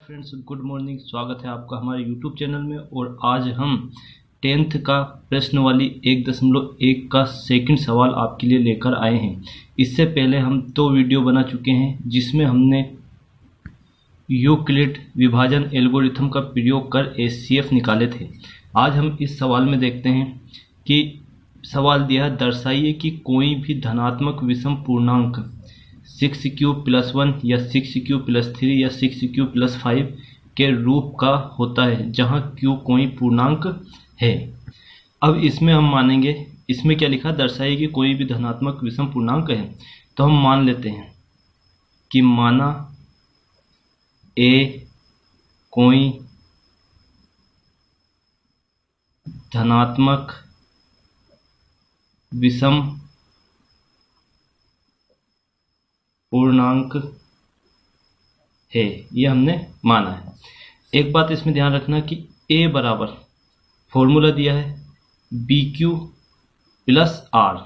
Friends, good morning. स्वागत है आपका हमारे यूट्यूब चैनल में। और आज हम 10th का प्रश्नवाली 1.1 का सेकंड सवाल आपके लिए लेकर आए हैं। इससे पहले हम 2 वीडियो बना चुके हैं जिसमें हमने यूक्लिड विभाजन एल्गोरिथम का प्रयोग कर एचसीएफ निकाले थे। आज हम इस सवाल में देखते हैं कि सवाल दिया है, दर्शाइए कि कोई भी धनात्मक विषम पूर्णांक 6q+1 या 6q+3 या 6q+5 के रूप का होता है जहां q कोई पूर्णांक है। अब इसमें हम मानेंगे, इसमें क्या लिखा, दर्शाइए कि कोई भी धनात्मक विषम पूर्णांक है। तो हम मान लेते हैं कि माना a कोई धनात्मक विषम पूर्णांक है, ये हमने माना है। एक बात इसमें ध्यान रखना कि a बराबर फॉर्मूला दिया है BQ+R,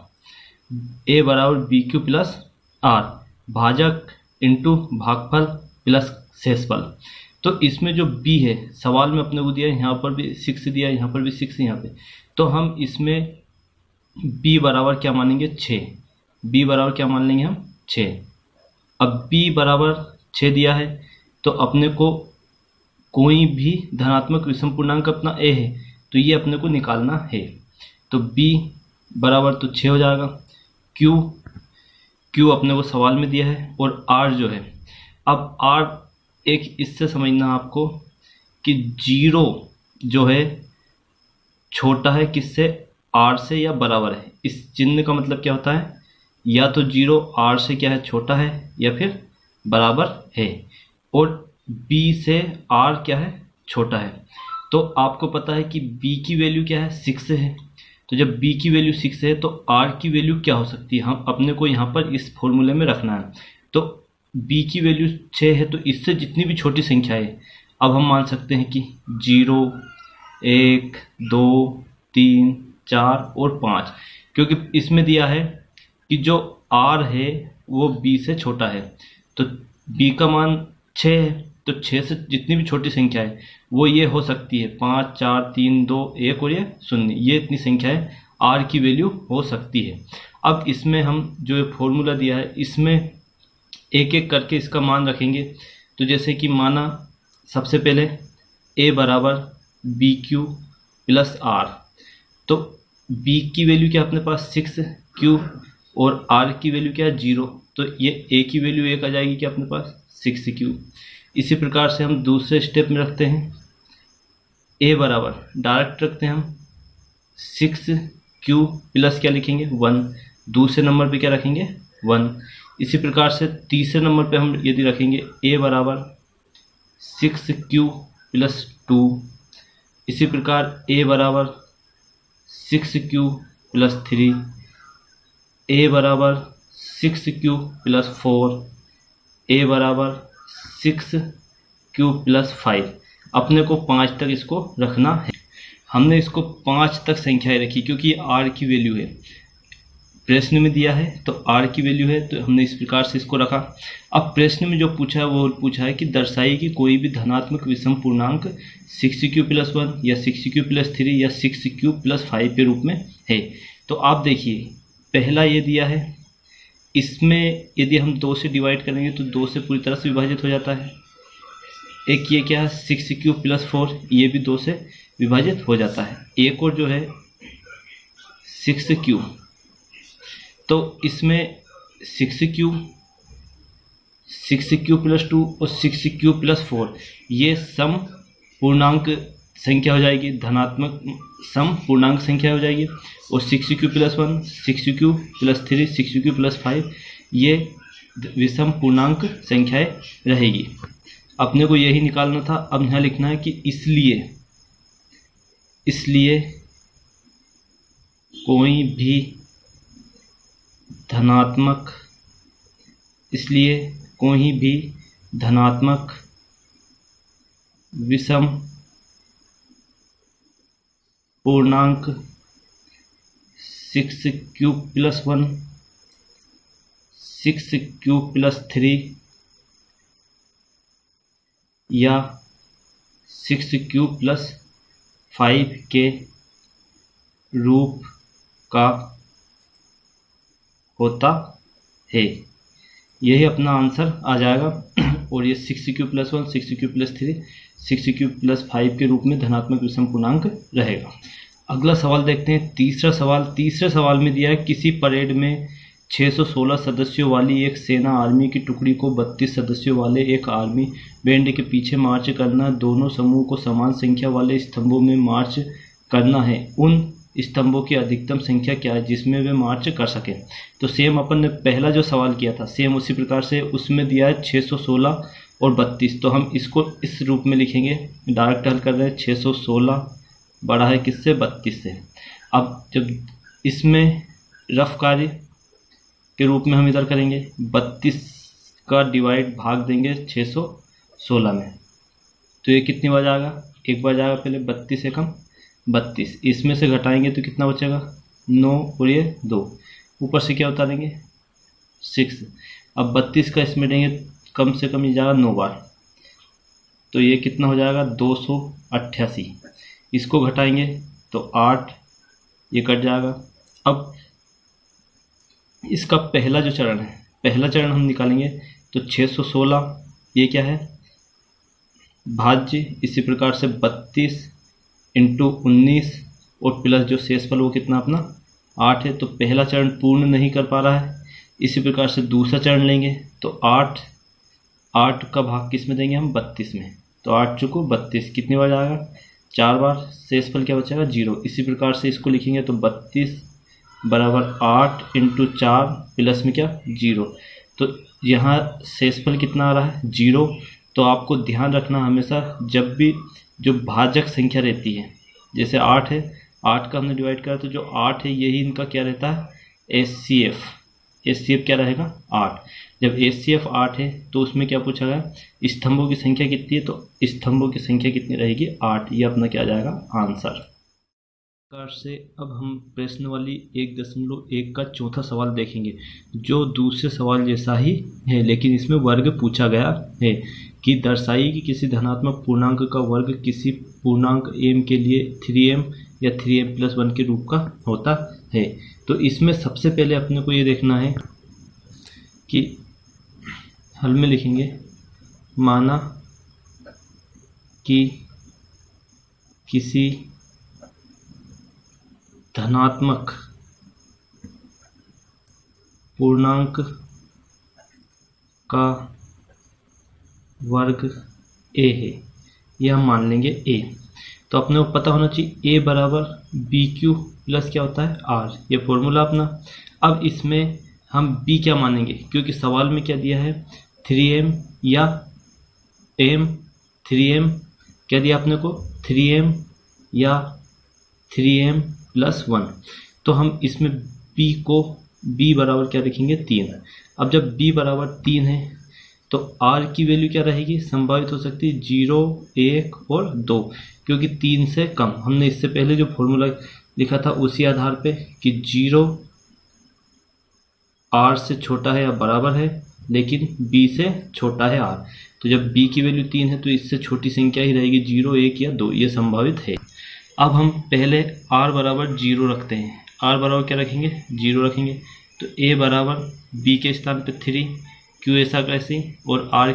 a बराबर BQ+R भाजक इंटू भागफल प्लस शेषफल। तो इसमें जो b है, सवाल में अपने को दिया है, यहाँ पर भी 6 दिया है, यहाँ पर भी 6 है यहाँ पे। तो हम इसमें b बराबर क्या मानेंगे, 6। b बराबर क्या मान लेंगे हम, 6। अब b बराबर 6 दिया है तो अपने को कोई भी धनात्मक विषम पूर्णांक अपना a है तो ये अपने को निकालना है। तो b बराबर तो 6 हो जाएगा। q अपने को सवाल में दिया है और r जो है, अब r एक इससे समझना आपको कि 0 जो है छोटा है किससे, r से या बराबर है। इस चिन्ह का मतलब क्या होता है, या तो 0 r से क्या है, छोटा है या फिर बराबर है, और b से r क्या है, छोटा है। तो आपको पता है कि b की वैल्यू क्या है, 6 है। तो जब b की वैल्यू 6 है तो r की वैल्यू क्या हो सकती है, हम अपने को यहाँ पर इस फॉर्मूले में रखना है। तो b की वैल्यू 6 है तो इससे जितनी भी छोटी संख्या है, अब हम मान सकते हैं कि 0, 1, 2, 3, 4 और 5, क्योंकि इसमें दिया है कि जो r है वो b से छोटा है। तो b का मान 6 है, तो 6 से जितनी भी छोटी संख्या है वो ये हो सकती है 5, 4, 3, 2, 1 और ये 0, ये इतनी संख्या है r की वैल्यू हो सकती है। अब इसमें हम जो फॉर्मूला दिया है इसमें एक एक करके इसका मान रखेंगे। तो जैसे कि माना सबसे पहले a बराबर BQ+R, तो b की वैल्यू क्या अपने पास 6, q और r की वैल्यू क्या है 0, तो ये a की वैल्यू 1 आ जाएगी क्या अपने पास 6q। इसी प्रकार से हम दूसरे स्टेप में रखते हैं, a बराबर डायरेक्ट रखते हैं हम 6q प्लस क्या लिखेंगे 1, दूसरे नंबर पे क्या रखेंगे 1। इसी प्रकार से तीसरे नंबर पे हम यदि रखेंगे a बराबर 6q+2, इसी प्रकार a बराबर 6q+3, a बराबर 6q+4, a बराबर 6q+5। अपने को 5 तक इसको रखना है। हमने इसको 5 तक संख्याएं रखी क्योंकि r की वैल्यू है, प्रश्न में दिया है तो r की वैल्यू है, तो हमने इस प्रकार से इसको रखा। अब प्रश्न में जो पूछा है वो पूछा है कि दर्शाइए कि कोई भी धनात्मक विषम पूर्णांक 6q+1 या 6q+3 या 6q+5 के रूप में है। तो आप देखिए, पहला ये दिया है, इसमें यदि हम 2 से डिवाइड करेंगे तो 2 से पूरी तरह से विभाजित हो जाता है। एक ये क्या है 6q+4, ये भी 2 से विभाजित हो जाता है। एक और जो है 6q, तो इसमें 6q+2 और 6q+4 ये सम पूर्णांक संख्या हो जाएगी, धनात्मक सम पूर्णांक संख्या हो जाएगी। और 6q+1, 6q+3, 6q+5 ये विषम पूर्णांक संख्याएं रहेगी। अपने को यही निकालना था। अब यहाँ लिखना है कि इसलिए कोई भी धनात्मक विषम पूर्णांक 6q+1, 6q+3 या 6q + 5 के रूप का होता है। यही अपना आंसर आ जाएगा। और ये 6q + 1, 6q + 3, 6q + 5 के रूप में धनात्मक विषम पूर्णांक रहेगा। अगला सवाल देखते हैं, तीसरा सवाल। तीसरे सवाल में दिया है किसी परेड में 616 सदस्यों वाली एक सेना आर्मी की टुकड़ी को 32 सदस्यों वाले एक आर्मी बैंड के पीछे मार्च करना, दोनों समूह को समान संख्या वाले स्तंभों में मार्च करना है। उन स्तंभों की अधिकतम संख्या क्या है जिसमें वे मार्च कर सकें। तो सेम अपन ने पहला जो सवाल किया था सेम उसी प्रकार से उसमें दिया है 616 और 32। तो हम इसको इस रूप में लिखेंगे, डायरेक्ट हल कर रहे हैं। 616 बड़ा है किससे, 32 से। अब जब इसमें रफ कार्य के रूप में हम इधर करेंगे, 32 का डिवाइड भाग देंगे 616 में, तो ये कितनी बार जाएगा, एक बार जाएगा। पहले 32 से कम 32, इसमें से घटाएंगे तो कितना बचेगा, 9 और ये 2, ऊपर से क्या उतारेंगे 6। अब 32 का इसमें देंगे, कम से कम ये जाएगा 9 बार, तो ये कितना हो जाएगा 288। इसको घटाएंगे तो 8, ये कट जाएगा। अब इसका पहला जो चरण है, पहला चरण हम निकालेंगे तो 616 ये क्या है, भाज्य, इसी प्रकार से 32 × 19 और प्लस जो शेषफल वो कितना अपना 8 है। तो पहला चरण पूर्ण नहीं कर पा रहा है। इसी प्रकार से दूसरा चरण लेंगे तो 8 का भाग किस में देंगे हम, 32 में। तो 8 चुको 32, कितनी बार जाएगा, 4 बार। शेषफल क्या बचेगा, 0। इसी प्रकार से इसको लिखेंगे तो 32 = 8 × 4 प्लस में क्या 0। तो यहाँ शेषफल कितना आ रहा है, 0। तो आपको ध्यान रखना हमेशा जब भी जो भाजक संख्या रहती है, जैसे 8 है, 8 का हमने डिवाइड करा तो जो 8 है यही इनका क्या रहता है, HCF क्या रहेगा 8। जब HCF 8 है तो उसमें क्या पूछा गया, स्तंभों की संख्या कितनी है, तो स्तंभों की संख्या कितनी रहेगी 8। ये अपना क्या आ जाएगा आंसर। प्रकार से अब हम प्रश्न वाली 1.1 का चौथा सवाल देखेंगे, जो दूसरे सवाल जैसा ही है लेकिन इसमें वर्ग पूछा गया है कि दर्शाइए कि किसी धनात्मक पूर्णांक का वर्ग किसी पूर्णांक m के लिए 3m या 3m + 1 के रूप का होता है। तो इसमें सबसे पहले अपने को ये देखना है कि हल में लिखेंगे, माना कि किसी धनात्मक पूर्णांक का वर्ग a है, यह हम मान लेंगे a। तो अपने को पता होना चाहिए a = bq + क्या होता है r, ये फॉर्मूला अपना। अब इसमें हम b क्या मानेंगे, क्योंकि सवाल में क्या दिया है 3m या m, 3m क्या दिया अपने को, 3m या 3m + 1। तो हम इसमें b बराबर क्या लिखेंगे 3। अब जब b बराबर 3 है तो r की वैल्यू क्या रहेगी, संभावित हो सकती है 0, 1 और 2, क्योंकि 3 से कम। हमने इससे पहले जो फॉर्मूला लिखा था उसी आधार पे कि 0 r से छोटा है या बराबर है लेकिन b से छोटा है r। तो जब b की वैल्यू 3 है तो इससे छोटी संख्या ही रहेगी 0, 1 या 2, ये संभावित है। अब हम पहले r = 0 रखते हैं, r बराबर क्या रखेंगे 0 रखेंगे। तो a बराबर b के स्थान पे 3, q ऐसा कैसे, और r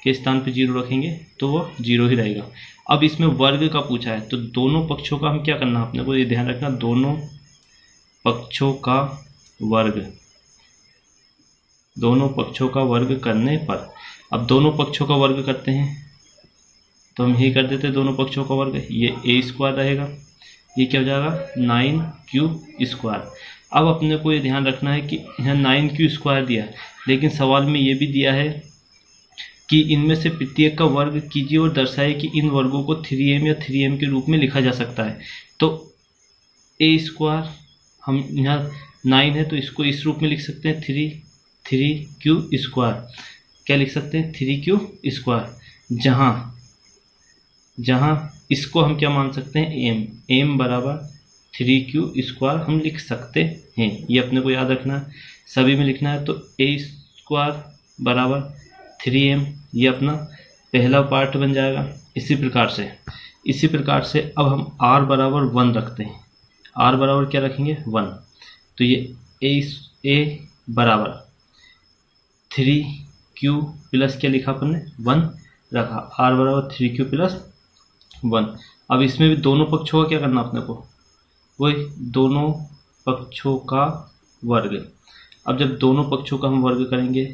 के स्थान पे 0 रखेंगे तो वो 0 ही रहेगा। अब इसमें वर्ग का पूछा है तो दोनों पक्षों का हम क्या करना है, अपने को ये ध्यान रखना, दोनों पक्षों का वर्ग करने पर, अब दोनों पक्षों का वर्ग करते हैं तो हम यही कर देते हैं, दोनों पक्षों का वर्ग, ये a² रहेगा, ये क्या हो जाएगा 9q²। अब अपने को ये ध्यान रखना है कि यहाँ 9q² दिया है लेकिन सवाल में ये भी दिया है कि इनमें से प्रत्येक का वर्ग कीजिए और दर्शाइए कि इन वर्गों को 3m या 3m के रूप में लिखा जा सकता है। तो a², हम यहाँ 9 है तो इसको इस रूप में लिख सकते हैं 3q²। क्या लिख सकते हैं 3q², जहाँ इसको हम क्या मान सकते हैं m = 3q² हम लिख सकते हैं। ये अपने को याद रखना है, सभी में लिखना है। तो a² = 3m, ये अपना पहला पार्ट बन जाएगा। इसी प्रकार से अब हम r बराबर 1 रखते हैं। r बराबर क्या रखेंगे 1। तो ये a बराबर 3q प्लस क्या लिखा अपन ने 1 रखा, r बराबर 3q प्लस 1। अब इसमें भी दोनों पक्षों का क्या करना अपने को, वही दोनों पक्षों का वर्ग। अब जब दोनों पक्षों का हम वर्ग करेंगे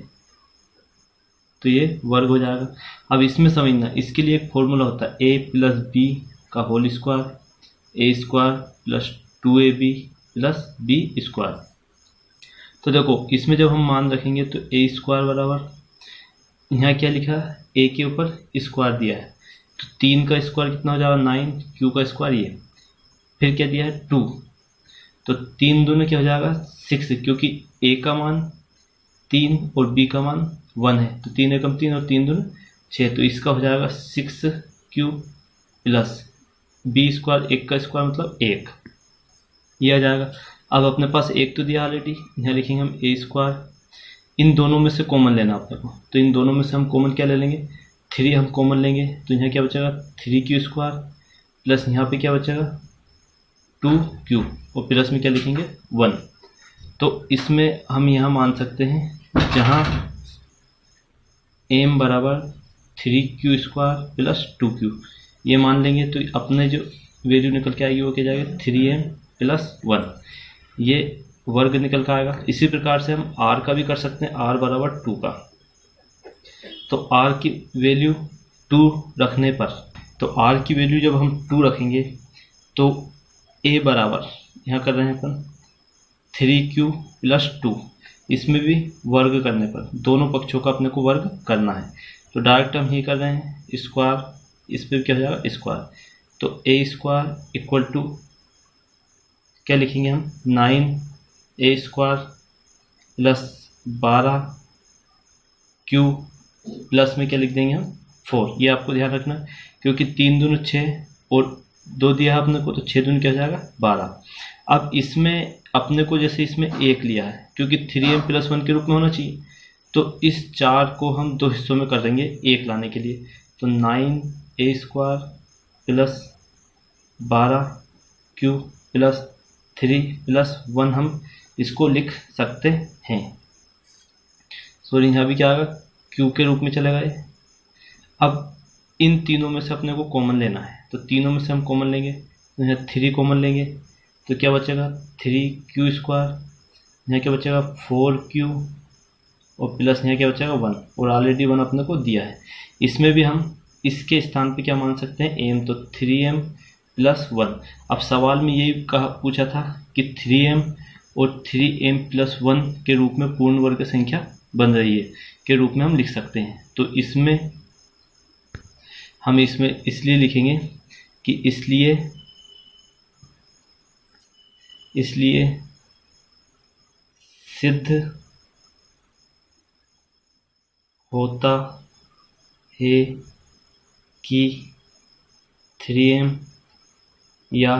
तो ये वर्ग हो जाएगा। अब इसमें समझना, इसके लिए एक फॉर्मूला होता है a प्लस बी का whole square, A square plus 2ab plus B square. तो देखो इसमें जब हम मान रखेंगे तो ए स्क्वायर बराबर, यहाँ क्या लिखा है a के ऊपर स्क्वायर दिया है, तो 3 का स्क्वायर कितना हो जाएगा 9, q का स्क्वायर ये, फिर क्या दिया है 2, तो 3 दूनी क्या हो जाएगा 6, क्योंकि a का मान 3 और b का मान 1 है, तो 3 एकम 3 और 3 दूनी 6, तो इसका हो जाएगा 6q प्लस बी स्क्वायर, 1 का स्क्वायर मतलब 1, ये आ जाएगा। अब अपने पास 1 तो दिया ऑलरेडी, यहाँ लिखेंगे हम ए स्क्वायर, इन दोनों में से कॉमन लेना अपने को, तो इन दोनों में से हम कॉमन क्या ले लेंगे 3 हम कॉमन लेंगे, तो यहाँ क्या बचेगा 3q स्क्वायर प्लस यहाँ पे क्या बचेगा 2q और प्लस में क्या लिखेंगे 1। तो इसमें हम यहाँ मान सकते हैं जहाँ m बराबर 3q स्क्वायर प्लस 2q, ये मान लेंगे तो अपने जो वैल्यू निकल के आएगी वो क्या जाएगा 3m प्लस 1, ये वर्ग निकल कर आएगा। इसी प्रकार से हम r का भी कर सकते हैं, r बराबर 2 का, तो r की वैल्यू 2 रखने पर, तो r की वैल्यू जब हम 2 रखेंगे तो a बराबर यहाँ कर रहे हैं अपन 3q प्लस 2, इसमें भी वर्ग करने पर दोनों पक्षों का अपने को वर्ग करना है, तो डायरेक्ट हम ये कर रहे हैं स्क्वायर, इस पर क्या हो जाएगा स्क्वायर, तो ए स्क्वायर इक्वल टू क्या लिखेंगे हम 9a square plus 12q plus में क्या लिख देंगे हम 4, ये आपको ध्यान रखना, क्योंकि 3 दूनी 6 और 2 दिया है अपने को, तो 6 दूनी क्या हो जाएगा 12। अब इसमें अपने को जैसे इसमें 1 लिया है, क्योंकि 3m प्लस 1 के रूप में होना चाहिए, तो इस 4 को हम 2 हिस्सों में कर देंगे 1 लाने के लिए, तो 9a square plus 12q plus 3 plus 1 हम इसको लिख सकते हैं। सॉरी यहाँ भी क्या आएगा q के रूप में चलेगा ये। अब इन तीनों में से अपने को कॉमन लेना है, तो तीनों में से हम कॉमन लेंगे, तो यहाँ 3 कॉमन लेंगे तो क्या बचेगा 3q स्क्वायर, यहाँ क्या बचेगा 4q और प्लस यहाँ क्या बचेगा 1, और ऑलरेडी 1 अपने को दिया है। इसमें भी हम इसके स्थान पे क्या मान सकते हैं m, तो 3m प्लस 1। अब सवाल में यही कहा पूछा था कि 3m और 3m प्लस 1 के रूप में पूर्ण वर्ग संख्या बन रही है के रूप में हम लिख सकते हैं, तो इसमें हम इसलिए लिखेंगे कि इसलिए सिद्ध होता है कि 3m या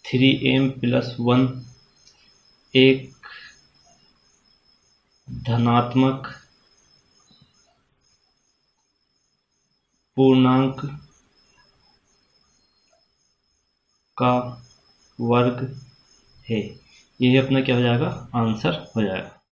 3m प्लस 1 एक धनात्मक पूर्णांक का वर्ग है। यही अपना क्या हो जाएगा आंसर हो जाएगा।